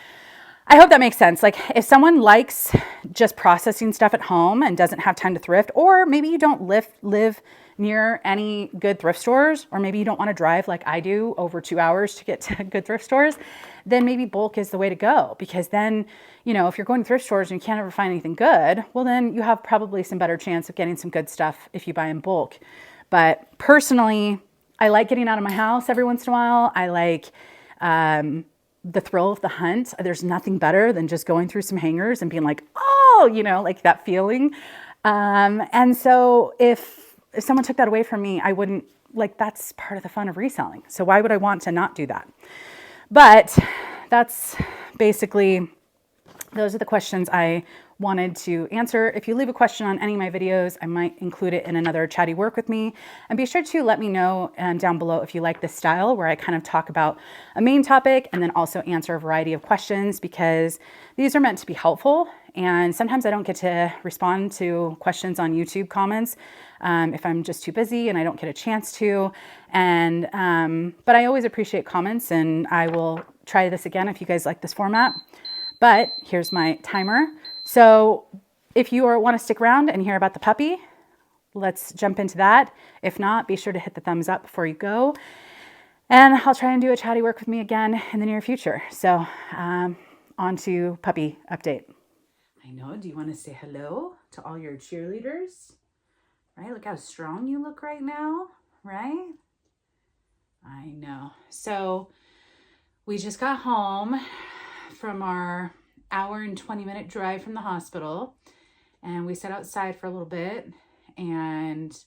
I hope that makes sense. Like if someone likes just processing stuff at home and doesn't have time to thrift, or maybe you don't live near any good thrift stores, or maybe you don't want to drive like I do over 2 hours to get to good thrift stores, then maybe bulk is the way to go. Because then, you know, if you're going to thrift stores and you can't ever find anything good, well, then you have probably some better chance of getting some good stuff if you buy in bulk. But personally, I like getting out of my house every once in a while. I like the thrill of the hunt. There's nothing better than just going through some hangers and being like, oh, you know, like that feeling. And so if someone took that away from me, I wouldn't, like, that's part of the fun of reselling. So why would I want to not do that? But that's basically, those are the questions I wanted to answer. If you leave a question on any of my videos, I might include it in another Chatty Work with Me. And be sure to let me know down below if you like this style where I kind of talk about a main topic and then also answer a variety of questions, because these are meant to be helpful. And sometimes I don't get to respond to questions on YouTube comments if I'm just too busy and I don't get a chance to. And but I always appreciate comments, and I will try this again if you guys like this format. But here's my timer. So if you want to stick around and hear about the puppy, let's jump into that. If not, be sure to hit the thumbs up before you go. And I'll try and do a Chatty Work with Me again in the near future. So on to puppy update. I know. Do you want to say hello to all your cheerleaders? Right? Look how strong you look right now, right? I know. So we just got home from our hour and 20-minute drive from the hospital, and we sat outside for a little bit, and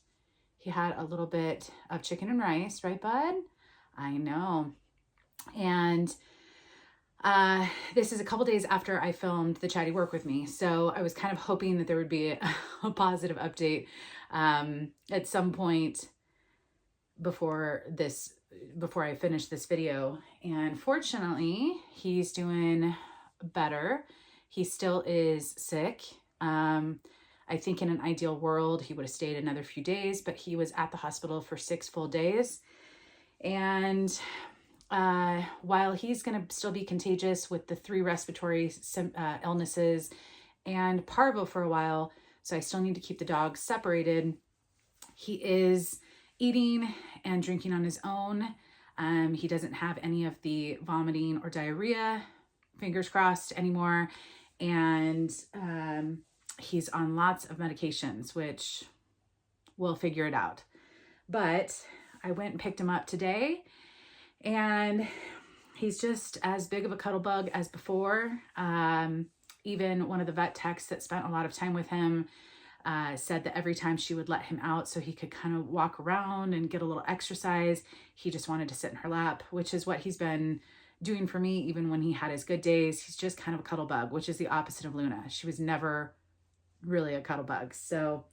he had a little bit of chicken and rice, right, bud? I know. And this is a couple days after I filmed the Chatty Work with Me, so I was kind of hoping that there would be a positive update at some point before I finish this video. And fortunately, he's doing better. He still is sick. I think in an ideal world, he would have stayed another few days, but he was at the hospital for 6 full days. And while he's going to still be contagious with the 3 respiratory illnesses and parvo for a while, so I still need to keep the dogs separated, he is eating and drinking on his own. He doesn't have any of the vomiting or diarrhea, fingers crossed, anymore. And he's on lots of medications, which we'll figure it out. But I went and picked him up today, and he's just as big of a cuddle bug as before. Even one of the vet techs that spent a lot of time with him said that every time she would let him out so he could kind of walk around and get a little exercise, he just wanted to sit in her lap, which is what he's been doing for me even when he had his good days. He's just kind of a cuddle bug, which is the opposite of Luna. She was never really a cuddle bug. So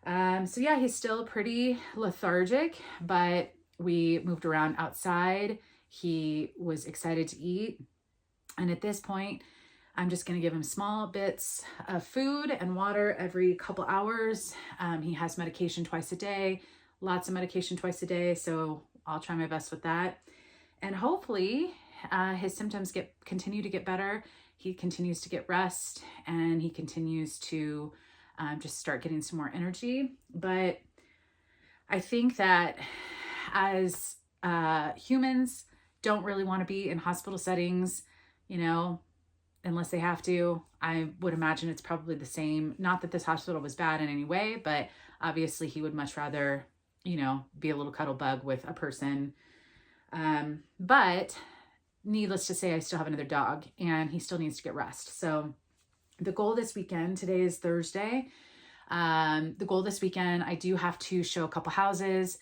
yeah, he's still pretty lethargic, but we moved around outside. He was excited to eat. And at this point, I'm just going to give him small bits of food and water every couple hours. He has medication twice a day, lots of medication twice a day. So I'll try my best with that. And hopefully his symptoms continue to get better. He continues to get rest, and he continues to just start getting some more energy. But I think that as humans don't really want to be in hospital settings, you know, unless they have to. I would imagine it's probably the same. Not that this hospital was bad in any way, but obviously he would much rather, you know, be a little cuddle bug with a person But needless to say, I still have another dog and he still needs to get rest. So the goal this weekend, today is Thursday. The goal this weekend, I do have to show a couple houses.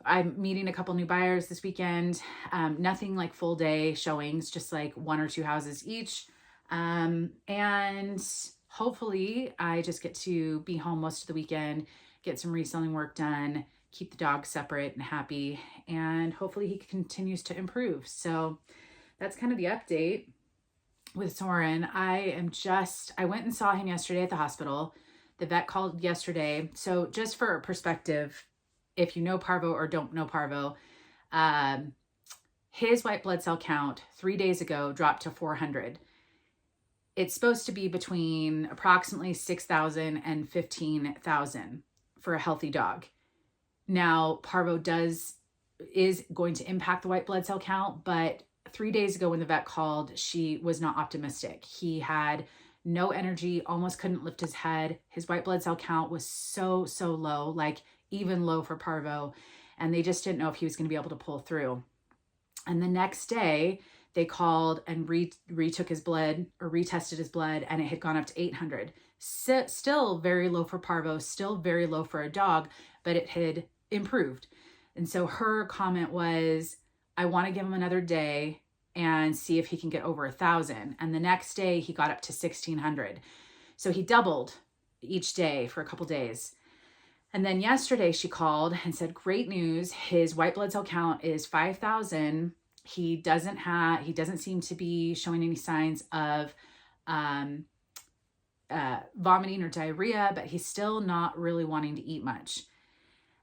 I'm meeting a couple new buyers this weekend. Nothing like full day showings, just like 1 or 2 houses each. And hopefully I just get to be home most of the weekend, get some reselling work done, keep the dog separate and happy, and hopefully he continues to improve. So that's kind of the update with Soren. I went and saw him yesterday at the hospital. The vet called yesterday. So just for perspective, if you know Parvo or don't know Parvo, his white blood cell count 3 days ago dropped to 400. It's supposed to be between approximately 6,000 and 15,000 for a healthy dog. Now, Parvo is going to impact the white blood cell count, but 3 days ago when the vet called, she was not optimistic. He had no energy, almost couldn't lift his head. His white blood cell count was so low, like even low for Parvo, and they just didn't know if he was going to be able to pull through. And the next day, they called and retook his blood or retested his blood, and it had gone up to 800. Still very low for Parvo, still very low for a dog, but it had improved. And so her comment was, I want to give him another day and see if he can get over 1,000. And the next day he got up to 1,600. So he doubled each day for a couple days. And then yesterday she called and said, great news. His white blood cell count is 5,000. He doesn't seem to be showing any signs of vomiting or diarrhea, but he's still not really wanting to eat much.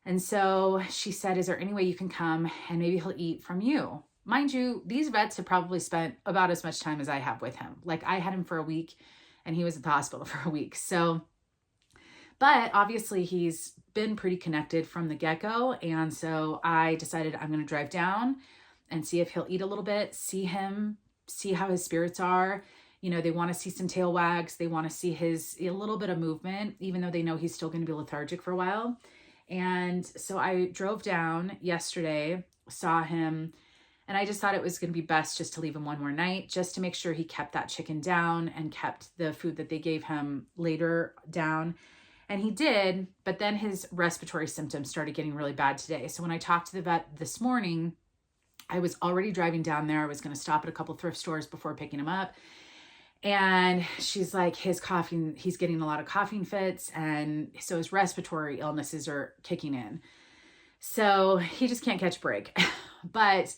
And so she said, is there any way you can come and maybe he'll eat from you? Mind you, these vets have probably spent about as much time as I have with him. Like I had him for a week and he was at the hospital for a week. So, but obviously he's been pretty connected from the get-go. And so I decided I'm going to drive down and see if he'll eat a little bit, see how his spirits are. You know, they want to see some tail wags. They want to see a little bit of movement, even though they know he's still going to be lethargic for a while. And so I drove down yesterday, saw him, and I just thought it was going to be best just to leave him one more night, just to make sure he kept that chicken down and kept the food that they gave him later down. And he did, but then his respiratory symptoms started getting really bad today. So when I talked to the vet this morning, I was already driving down there. I was going to stop at a couple thrift stores before picking him up. And she's like, he's getting a lot of coughing fits. And so his respiratory illnesses are kicking in. So he just can't catch a break. But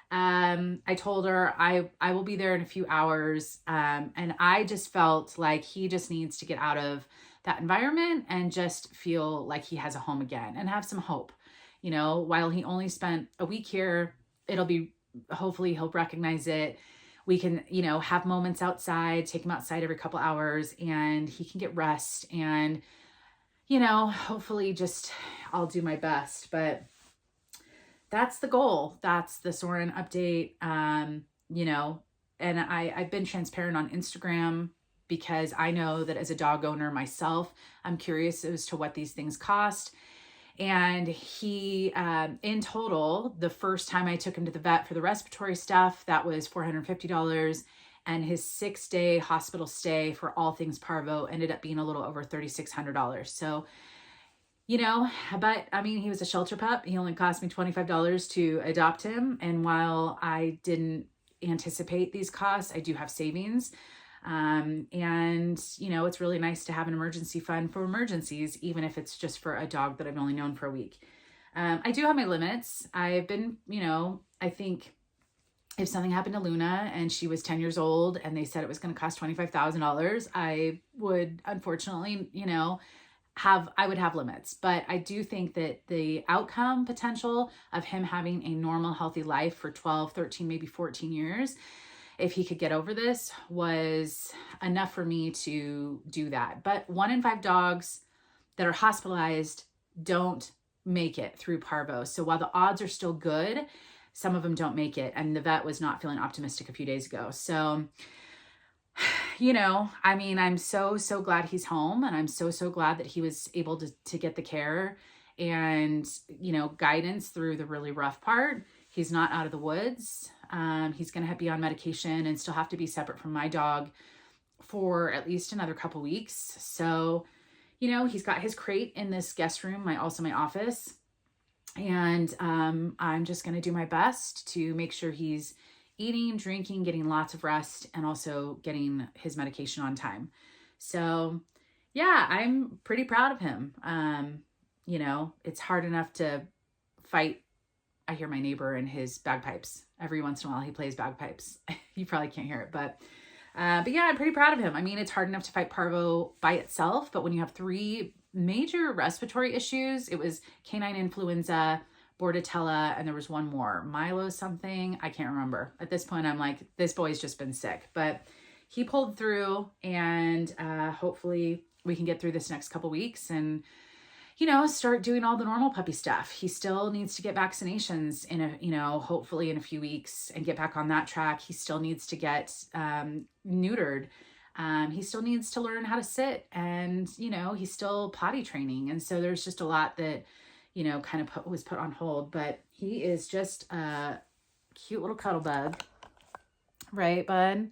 I told her I will be there in a few hours. And I just felt like he just needs to get out of that environment and just feel like he has a home again and have some hope. You know, while he only spent a week here, hopefully he'll recognize it. We can, have moments outside, take him outside every couple hours and he can get rest and, hopefully just I'll do my best, but that's the goal. That's the Soren update. And I've been transparent on Instagram because I know that as a dog owner myself, I'm curious as to what these things cost. And he, in total, the first time I took him to the vet for the respiratory stuff, that was $450. And his 6-day hospital stay for all things Parvo ended up being a little over $3,600. So, but I mean, he was a shelter pup. He only cost me $25 to adopt him. And while I didn't anticipate these costs, I do have savings. It's really nice to have an emergency fund for emergencies, even if it's just for a dog that I've only known for a week. I do have my limits. I've been, I think if something happened to Luna and she was 10 years old and they said it was going to cost $25,000, I would unfortunately, I would have limits. But I do think that the outcome potential of him having a normal, healthy life for 12, 13, maybe 14 years, if he could get over this, was enough for me to do that. But 1 in 5 dogs that are hospitalized don't make it through Parvo. So while the odds are still good, some of them don't make it. And the vet was not feeling optimistic a few days ago. So, I'm so glad he's home. And I'm so glad that he was able to get the care and, guidance through the really rough part. He's not out of the woods. He's going to be on medication and still have to be separate from my dog for at least another couple weeks. So, you know, he's got his crate in this guest room, also my office. And I'm just going to do my best to make sure he's eating, drinking, getting lots of rest, and also getting his medication on time. So yeah, I'm pretty proud of him. You know, it's hard enough to fight. I hear my neighbor and his bagpipes. Every once in a while he plays bagpipes. You probably can't hear it, but yeah, I'm pretty proud of him. I mean, it's hard enough to fight parvo by itself, but when you have 3 major respiratory issues, it was canine influenza, Bordetella, and there was one more, Milo something. I can't remember. At this point, I'm like, this boy's just been sick, but he pulled through, and hopefully we can get through this next couple weeks and, you know, start doing all the normal puppy stuff. He still needs to get vaccinations hopefully in a few weeks and get back on that track. He still needs to get neutered. He still needs to learn how to sit, and, you know, he's still potty training. And so there's just a lot that, you know, kind of was put on hold, but he is just a cute little cuddle bug. Right, bud?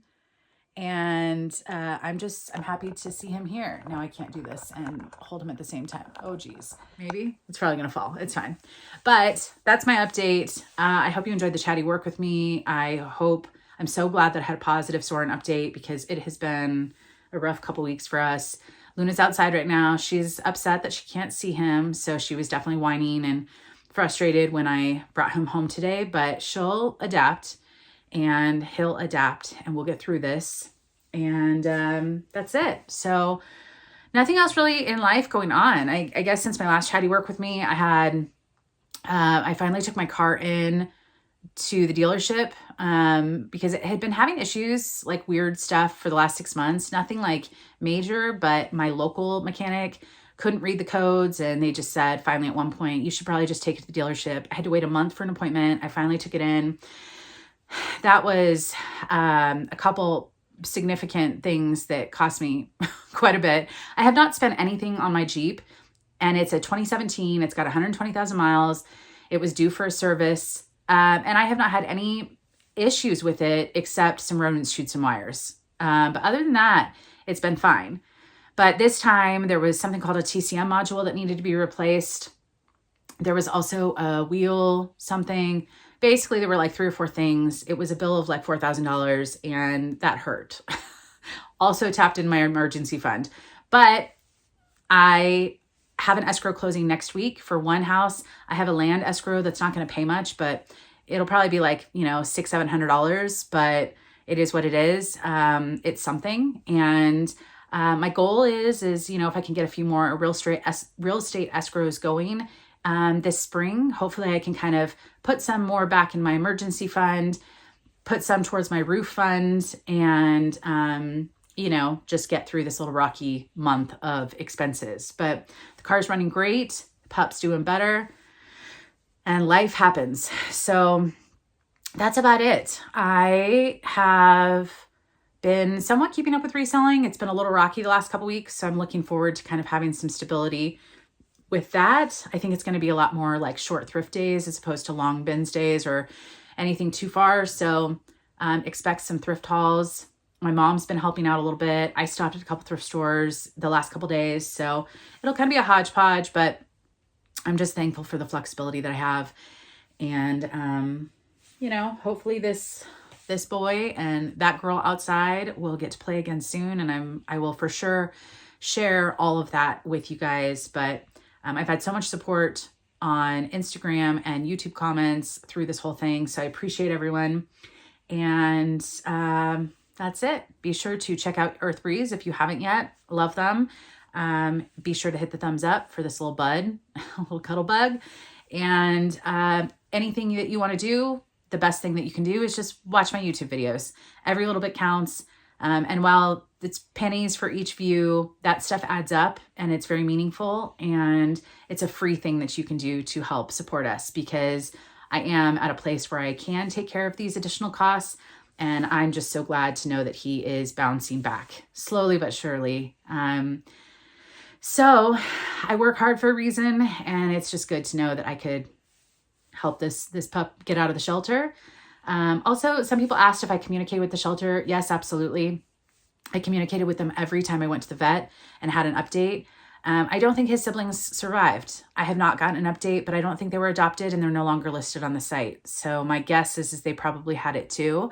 And I'm happy to see him here. Now I can't do this and hold him at the same time. Oh, geez. Maybe it's probably going to fall. It's fine. But that's my update. I hope you enjoyed the Chatty work with me. I'm so glad that I had a positive Soren update, because it has been a rough couple weeks for us. Luna's outside right now. She's upset that she can't see him. So she was definitely whining and frustrated when I brought him home today, but she'll adapt. And he'll adapt, and we'll get through this. And that's it. So nothing else really in life going on. I guess since my last Chatty work with me, I finally took my car in to the dealership because it had been having issues, like weird stuff, for the last 6 months. Nothing like major, but my local mechanic couldn't read the codes, and they just said finally at one point, you should probably just take it to the dealership. I had to wait a month for an appointment. I finally took it in. That was a couple significant things that cost me quite a bit. I have not spent anything on my Jeep, and it's a 2017. It's got 120,000 miles. It was due for a service, and I have not had any issues with it except some rodents chewed some wires. But other than that, it's been fine. But this time there was something called a TCM module that needed to be replaced. There was also a wheel something. Basically, there were like 3 or 4 things. It was a bill of like $4,000, and that hurt. Also tapped in my emergency fund. But I have an escrow closing next week for one house. I have a land escrow that's not going to pay much, but it'll probably be like, $600-700, but it is what it is. It's something. And my goal is, if I can get a few more real estate escrows going this spring, hopefully I can kind of put some more back in my emergency fund, put some towards my roof fund, and, just get through this little rocky month of expenses. But the car's running great, the pup's doing better, and life happens. So that's about it. I have been somewhat keeping up with reselling. It's been a little rocky the last couple weeks, so I'm looking forward to kind of having some stability with that. I think it's going to be a lot more like short thrift days as opposed to long bins days or anything too far. So expect some thrift hauls. My mom's been helping out a little bit. I stopped at a couple thrift stores the last couple days. So it'll kind of be a hodgepodge, but I'm just thankful for the flexibility that I have. And, hopefully this boy and that girl outside will get to play again soon. And I will for sure share all of that with you guys. But I've had so much support on Instagram and YouTube comments through this whole thing. So I appreciate everyone. And that's it. Be sure to check out Earth Breeze if you haven't yet. Love them. Be sure to hit the thumbs up for this little bud, little cuddle bug. And anything that you want to do, the best thing that you can do is just watch my YouTube videos. Every little bit counts. And while it's pennies for each view, that stuff adds up and it's very meaningful, and it's a free thing that you can do to help support us, because I am at a place where I can take care of these additional costs. And I'm just so glad to know that he is bouncing back slowly but surely. So I work hard for a reason, and it's just good to know that I could help this pup get out of the shelter. Also, some people asked if I communicated with the shelter. Yes, absolutely. I communicated with them every time I went to the vet and had an update. I don't think his siblings survived. I have not gotten an update, but I don't think they were adopted and they're no longer listed on the site. So my guess is they probably had it too.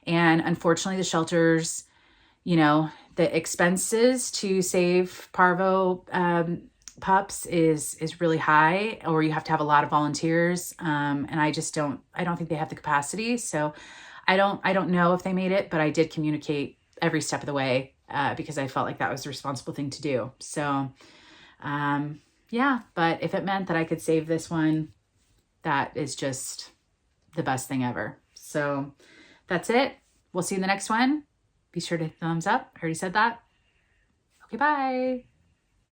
And unfortunately, the shelters, you know, the expenses to save parvo pups is really high, or you have to have a lot of volunteers. And I don't think they have the capacity. So I don't know if they made it, but I did communicate every step of the way because I felt like that was the responsible thing to do. So yeah, but if it meant that I could save this one, that is just the best thing ever. So that's it. We'll see you in the next one. Be sure to thumbs up. I already said that. Okay, bye.